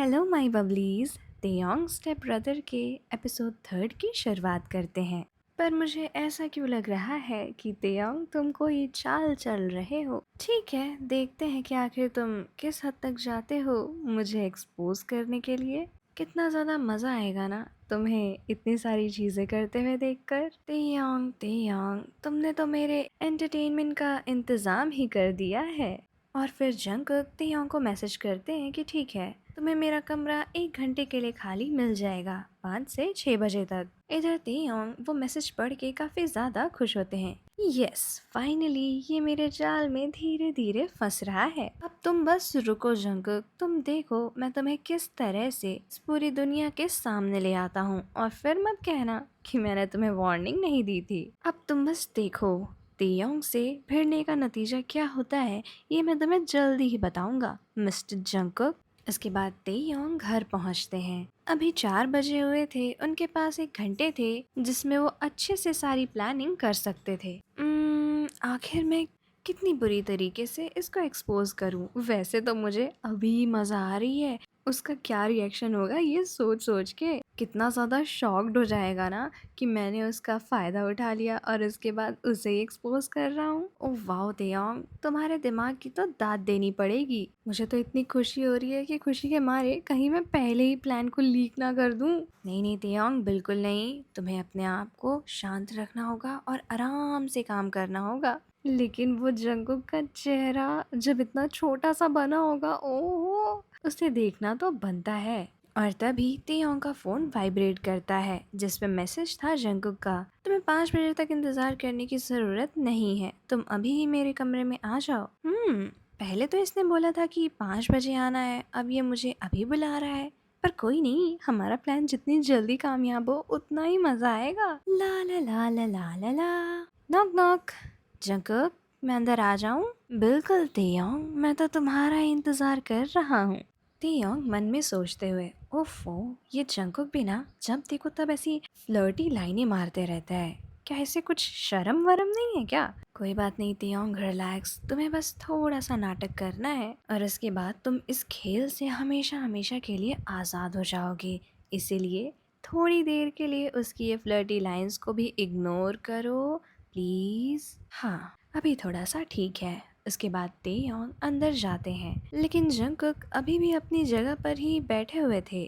Hello my bubblies. Taeyong step brother के episode 3 की शुरुआत करते हैं। पर मुझे ऐसा क्यों लग रहा है कि तेयोंग तुम कोई चाल चल रहे हो। ठीक है, देखते हैं कि आखिर तुम किस हद तक जाते हो मुझे एक्सपोज करने के लिए। कितना ज़्यादा मज़ा आएगा ना तुम्हें इतनी सारी चीज़ें करते हुए देखकर। तेयोंग तेयोंग, तुमने तो मेरे एंटरटेनमेंट का इंतज़ाम ही कर दिया है। और फिर जंगकुक तेयोंग को मैसेज करते हैं कि ठीक है, तुम्हें मेरा कमरा 1 घंटे के लिए खाली मिल जाएगा, 5 से 6 बजे तक। इधर तेयोंग वो मैसेज पढ़ के काफी ज्यादा खुश होते हैं। यस, फाइनली ये मेरे जाल में धीरे धीरे फंस रहा है। अब तुम बस रुको जंगकुक, तुम देखो मैं तुम्हें किस तरह से इस पूरी दुनिया के सामने ले आता हूँ। और फिर मत कहना कि मैंने तुम्हें वार्निंग नहीं दी थी। अब तुम बस देखो तेयोंग से भिड़ने का नतीजा क्या होता है, ये मैं तुम्हें जल्दी ही बताऊंगा मिस्टर जंगकुक। इसके बाद तेयोंग घर पहुंचते हैं। अभी 4 बजे हुए थे, उनके पास 1 घंटे थे जिसमें वो अच्छे से सारी प्लानिंग कर सकते थे। आखिर मैं कितनी बुरी तरीके से इसको एक्सपोज करूं। वैसे तो मुझे अभी मजा आ रही है, उसका क्या रिएक्शन होगा ये सोच सोच के। कितना ज़्यादा शॉक्ड हो जाएगा ना कि मैंने उसका फ़ायदा उठा लिया और उसके बाद उसे ही एक्सपोज कर रहा हूँ। ओह वाह तेयोंग, तुम्हारे दिमाग की तो दाद देनी पड़ेगी। मुझे तो इतनी खुशी हो रही है कि खुशी के मारे कहीं मैं पहले ही प्लान को लीक ना कर दूँ। नहीं नहीं तेयोंग, बिल्कुल नहीं। तुम्हें अपने आप को शांत रखना होगा और आराम से काम करना होगा। लेकिन वो जंगकुक का चेहरा जब इतना छोटा सा बना होगा, ओह, उसे देखना तो बनता है। और तभी तेयोंग का फोन वाइब्रेट करता है जिसमें मैसेज था जंगकुक का। तुम्हें 5 बजे तक इंतजार करने की जरूरत नहीं है, तुम अभी ही मेरे कमरे में आ जाओ। पहले तो इसने बोला था कि 5 बजे आना है, अब ये मुझे अभी बुला रहा है। पर कोई नहीं, हमारा प्लान जितनी जल्दी कामयाब हो उतना ही मजा आएगा। ला ला ला ला ला ला ला। Knock knock. जंगकुक, मैं अंदर आ जाऊं? बिल्कुल तेयोंग, मैं तो तुम्हारा ही इंतजार कर रहा हूँ। तेयोंग मन में सोचते हुए, ओफो, ये जंगकुक भी ना जब देखो तब ऐसी फ्लर्टी लाइनें मारते रहता है। क्या इसे कुछ शर्म वरम नहीं है क्या? कोई बात नहीं तेयोंग, रिलैक्स। तुम्हें बस थोड़ा सा नाटक करना है और इसके बाद तुम इस खेल से हमेशा हमेशा के लिए आज़ाद हो जाओगे। इसीलिए थोड़ी देर के लिए उसकी ये फ्लर्टी लाइंस को भी इग्नोर करो प्लीज। हाँ, अभी थोड़ा सा ठीक है। उसके बाद तेयोंग अंदर जाते हैं, लेकिन जंगकुक अभी भी अपनी जगह पर ही बैठे हुए थे।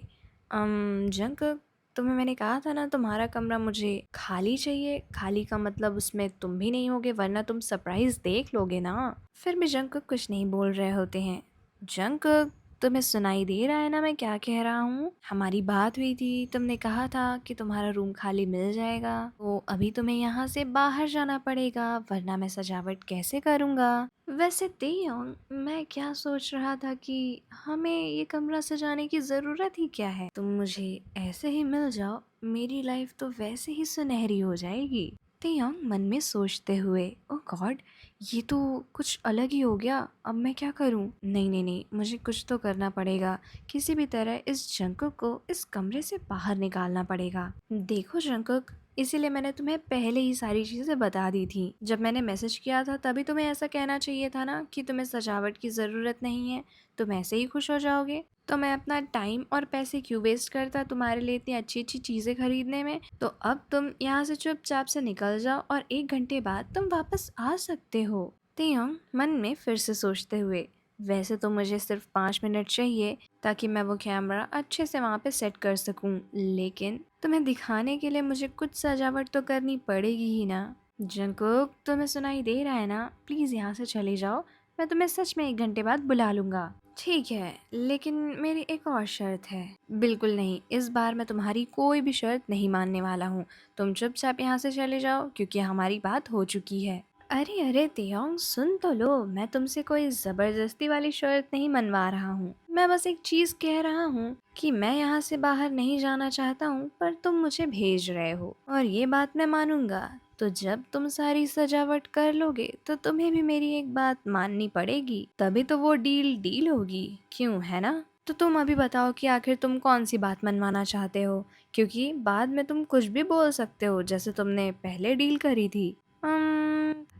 जंगकुक, तुम्हें मैंने कहा था ना तुम्हारा कमरा मुझे खाली चाहिए। खाली का मतलब उसमें तुम भी नहीं होगे, वरना तुम सरप्राइज देख लोगे ना। फिर भी जंगकुक कुछ नहीं बोल रहे होते हैं। जंगकुक, तुम्हें सुनाई दे रहा है ना मैं क्या कह रहा हूँ? हमारी बात हुई थी, तुमने कहा था कि तुम्हारा रूम खाली मिल जाएगा, तो अभी तुम्हें यहाँ से बाहर जाना पड़ेगा, वरना मैं सजावट कैसे करूँगा। वैसे तेयोंग, मैं क्या सोच रहा था कि हमें ये कमरा सजाने की ज़रूरत ही क्या है। तुम मुझे ऐसे ही मिल जाओ, मेरी लाइफ तो वैसे ही सुनहरी हो जाएगी। तेयोंग मन में सोचते हुए, ओ गॉड, ये तो कुछ अलग ही हो गया। अब मैं क्या करूं? नहीं नहीं नहीं, मुझे कुछ तो करना पड़ेगा। किसी भी तरह इस जंगकुक को इस कमरे से बाहर निकालना पड़ेगा। देखो जंगकुक, इसीलिए मैंने तुम्हें पहले ही सारी चीजें बता दी थी। जब मैंने मैसेज किया था तभी तुम्हें ऐसा कहना चाहिए था ना कि तुम्हें सजावट की जरूरत नहीं है, तुम ऐसे ही खुश हो जाओगे। तो मैं अपना टाइम और पैसे क्यों वेस्ट करता तुम्हारे लिए इतनी अच्छी अच्छी चीजें खरीदने में। तो अब तुम यहाँ से चुपचाप से निकल जाओ और 1 घंटे बाद तुम वापस आ सकते हो। तेयोंग मन में फिर से सोचते हुए, वैसे तो मुझे सिर्फ 5 मिनट चाहिए ताकि मैं वो कैमरा अच्छे से वहाँ पे सेट कर सकूं, लेकिन तुम्हें दिखाने के लिए मुझे कुछ सजावट तो करनी पड़ेगी ही ना। जंगकुक, तुम्हें सुनाई दे रहा है ना? प्लीज यहाँ से चले जाओ, मैं तुम्हें सच में 1 घंटे बाद बुला लूंगा। ठीक है, लेकिन मेरी एक और शर्त है। बिल्कुल नहीं, इस बार मैं तुम्हारी कोई भी शर्त नहीं मानने वाला हूँ। तुम चुपचाप यहाँ से चले जाओ क्योंकि हमारी बात हो चुकी है। अरे अरे तेयोंग, सुन तो लो, मैं तुमसे कोई जबरदस्ती वाली शर्त नहीं मनवा रहा हूँ। मैं बस एक चीज कह रहा हूँ कि मैं यहाँ से बाहर नहीं जाना चाहता हूँ, पर तुम मुझे भेज रहे हो और ये बात मैं मानूंगा। तो जब तुम सारी सजावट कर लोगे तो तुम्हें भी मेरी एक बात माननी पड़ेगी, तभी तो वो डील डील होगी। क्यों, है ना? तो तुम अभी बताओ कि आखिर तुम कौन सी बात मनवाना चाहते हो, क्योंकि बाद में तुम कुछ भी बोल सकते हो जैसे तुमने पहले डील करी थी।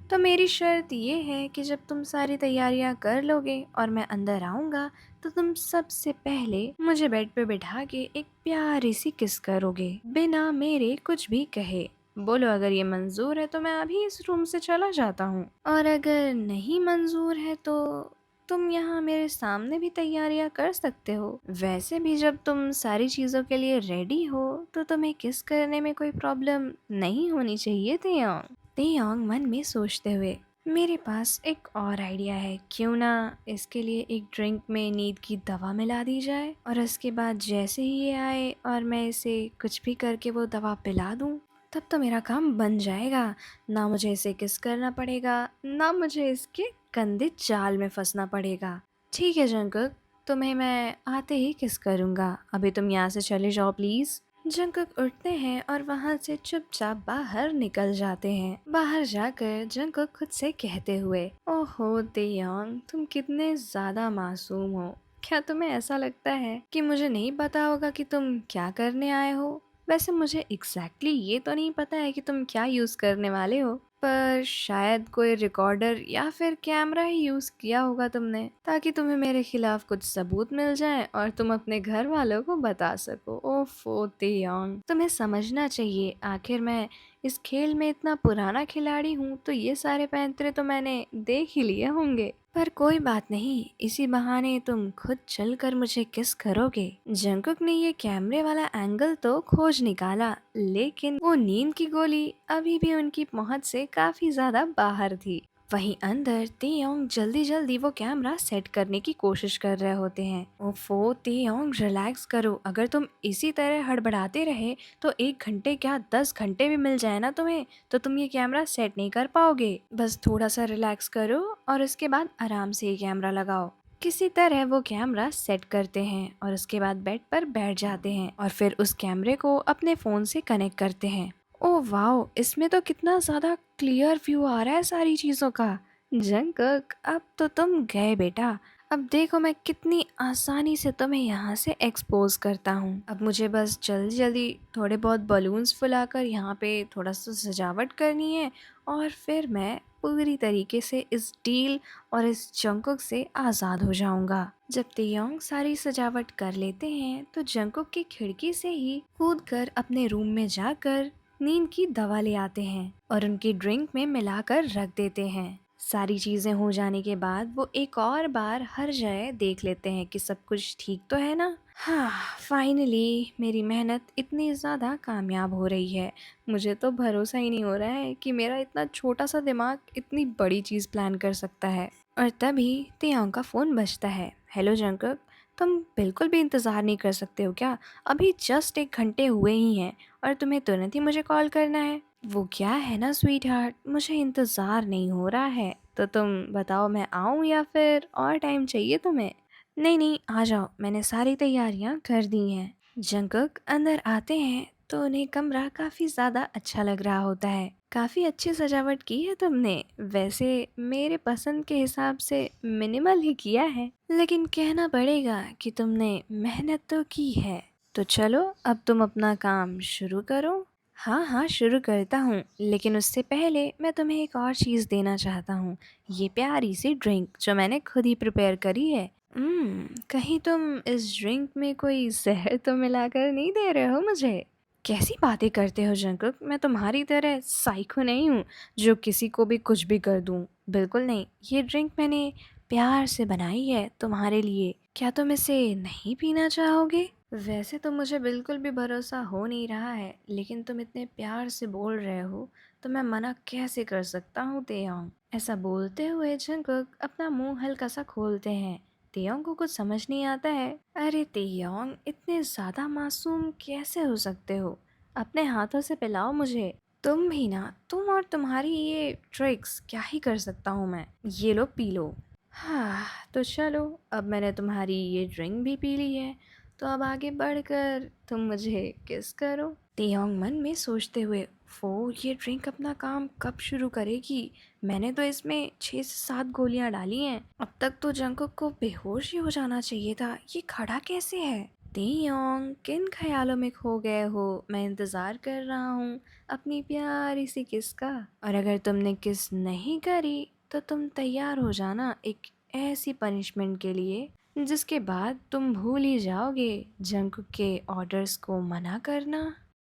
तो मेरी शर्त ये है कि जब तुम सारी तैयारियां कर लोगे और मैं अंदर आऊंगा तो तुम सबसे पहले मुझे बेड पे बिठा के एक प्यारी सी किस करोगे, बिना मेरे कुछ भी कहे। बोलो अगर ये मंजूर है तो मैं अभी इस रूम से चला जाता हूँ, और अगर नहीं मंजूर है तो तुम यहाँ मेरे सामने भी तैयारियां कर सकते हो। वैसे भी जब तुम सारी चीजों के लिए रेडी हो तो तुम्हें किस करने में कोई प्रॉब्लम नहीं होनी चाहिए तेयोंग। तेयोंग मन में सोचते हुए, मेरे पास एक और आइडिया है, क्यों ना इसके लिए एक ड्रिंक में नींद की दवा मिला दी जाए और इसके बाद जैसे ही ये आए और मैं इसे कुछ भी करके वो दवा पिला दूं, तब तो मेरा काम बन जाएगा। ना मुझे इसे किस करना पड़ेगा, ना मुझे इसके गंदे जाल में फंसना पड़ेगा। ठीक है जंकुक, तुम्हें मैं आते ही किस करूंगा, अभी तुम यहाँ से चले जाओ प्लीज। जंकुक उठते हैं और वहाँ से चुपचाप बाहर निकल जाते हैं। बाहर जाकर जंकुक खुद से कहते हुए, ओहो तेयोंग, तुम कितने ज्यादा मासूम हो। क्या तुम्हें ऐसा लगता है कि मुझे नहीं पता होगा कि तुम क्या करने आए हो? वैसे मुझे एग्जैक्टली ये तो नहीं पता है कि तुम क्या यूज करने वाले हो, पर शायद कोई रिकॉर्डर या फिर कैमरा ही यूज किया होगा तुमने, ताकि तुम्हें मेरे खिलाफ कुछ सबूत मिल जाए और तुम अपने घर वालों को बता सको। ओफो तेयोंग, तुम्हें समझना चाहिए, आखिर मैं इस खेल में इतना पुराना खिलाड़ी हूँ तो ये सारे पैंतरे तो मैंने देख ही लिए होंगे। पर कोई बात नहीं, इसी बहाने तुम खुद चलकर मुझे किस करोगे। जंकुक ने ये कैमरे वाला एंगल तो खोज निकाला, लेकिन वो नींद की गोली अभी भी उनकी पहुंच से काफी ज्यादा बाहर थी। वहीं अंदर तेयोंग जल्दी जल्दी वो कैमरा सेट करने की कोशिश कर रहे होते हैं। ओफो तेयोंग, रिलैक्स करो, अगर तुम इसी तरह हड़बड़ाते रहे तो 1 घंटे क्या 10 घंटे भी मिल जाए ना तुम्हें तो तुम ये कैमरा सेट नहीं कर पाओगे। बस थोड़ा सा रिलैक्स करो और उसके बाद आराम से ये कैमरा लगाओ। किसी तरह वो कैमरा सेट करते हैं और उसके बाद बेड पर बैठ जाते हैं और फिर उस कैमरे को अपने फोन से कनेक्ट करते हैं। ओह वाओ, इसमें तो कितना ज्यादा क्लियर व्यू आ रहा है सारी चीजों का। जंकुक, अब तो तुम गए बेटा। अब देखो मैं कितनी आसानी से तुम्हें यहाँ से एक्सपोज करता हूँ। अब मुझे बस जल्दी जल्दी थोड़े बहुत बलून्स फुलाकर यहाँ पे थोड़ा सा सजावट करनी है और फिर मैं पूरी तरीके से इस डील और इस जंकुक से आज़ाद हो जाऊंगा। जब तेयोंग सारी सजावट कर लेते हैं तो जंकुक की खिड़की से ही कूदकर अपने रूम में जाकर नींद की दवा ले आते हैं और उनकी ड्रिंक में मिलाकर रख देते हैं। सारी चीजें हो जाने के बाद वो एक और बार हर जगह देख लेते हैं कि सब कुछ ठीक तो है ना। हाँ, फाइनली मेरी मेहनत इतनी ज़्यादा कामयाब हो रही है। मुझे तो भरोसा ही नहीं हो रहा है कि मेरा इतना छोटा सा दिमाग इतनी बड़ी चीज़ प्लान कर सकता है। और तभी तेयोंग का फ़ोन बजता है। हेलो जंकुक, तुम बिल्कुल भी इंतज़ार नहीं कर सकते हो क्या? अभी जस्ट 1 घंटे हुए ही हैं और तुम्हें तुरंत ही मुझे कॉल करना है। वो क्या है ना स्वीट हार्ट, मुझे इंतज़ार नहीं हो रहा है, तो तुम बताओ मैं आऊँ या फिर और टाइम चाहिए तुम्हें? नहीं नहीं, आ जाओ, मैंने सारी तैयारियां कर दी हैं। जंकुक अंदर आते हैं तो उन्हें कमरा काफी ज्यादा अच्छा लग रहा होता है। काफी अच्छी सजावट की है तुमने, वैसे मेरे पसंद के हिसाब से मिनिमल ही किया है, लेकिन कहना पड़ेगा कि तुमने मेहनत तो की है। तो चलो अब तुम अपना काम शुरू करो। हाँ हाँ, शुरू करता हूँ, लेकिन उससे पहले मैं तुम्हें एक और चीज़ देना चाहता हूँ। ये प्यारी सी ड्रिंक जो मैंने खुद ही प्रिपेयर करी है। कहीं तुम इस ड्रिंक में कोई जहर तो मिलाकर नहीं दे रहे हो मुझे? कैसी बातें करते हो जंकुक, मैं तुम्हारी तरह साइको नहीं हूँ जो किसी को भी कुछ भी कर दूँ। बिल्कुल नहीं, ये ड्रिंक मैंने प्यार से बनाई है तुम्हारे लिए। क्या तुम इसे नहीं पीना चाहोगे? वैसे तो मुझे बिल्कुल भी भरोसा हो नहीं रहा है, लेकिन तुम इतने प्यार से बोल रहे हो तो मैं मना कैसे कर सकता हूँ तेयोंग। ऐसा बोलते हुए जंकुक अपना मुंह हल्का सा खोलते हैं। तेयोंग को कुछ समझ नहीं आता है। अरे तेयोंग, इतने ज्यादा मासूम कैसे हो सकते हो? अपने हाथों से पिलाओ मुझे। तुम भी ना, तुम और तुम्हारी ये ट्रिक्स क्या ही कर सकता हूँ मैं। ये लो पी लो। हाँ, तो चलो, अब मैंने तुम्हारी ये ड्रिंक भी पी ली है तो अब आगे बढ़कर तुम मुझे किस करो। तेयोंग मन में सोचते हुए, वो ये ड्रिंक अपना काम कब शुरू करेगी? मैंने तो इसमें 6 से 7 गोलियां डाली हैं। अब तक तो जंकुक को बेहोश ही हो जाना चाहिए था, ये खड़ा कैसे है? तेयोंग, किन ख्यालों में खो गए हो? मैं इंतज़ार कर रहा हूँ अपनी प्यारी सी किस का। और अगर तुमने किस नहीं करी तो तुम तैयार हो जाना एक ऐसी पनिशमेंट के लिए जिसके बाद तुम भूल ही जाओगे जंगकुक के ऑर्डर्स को मना करना।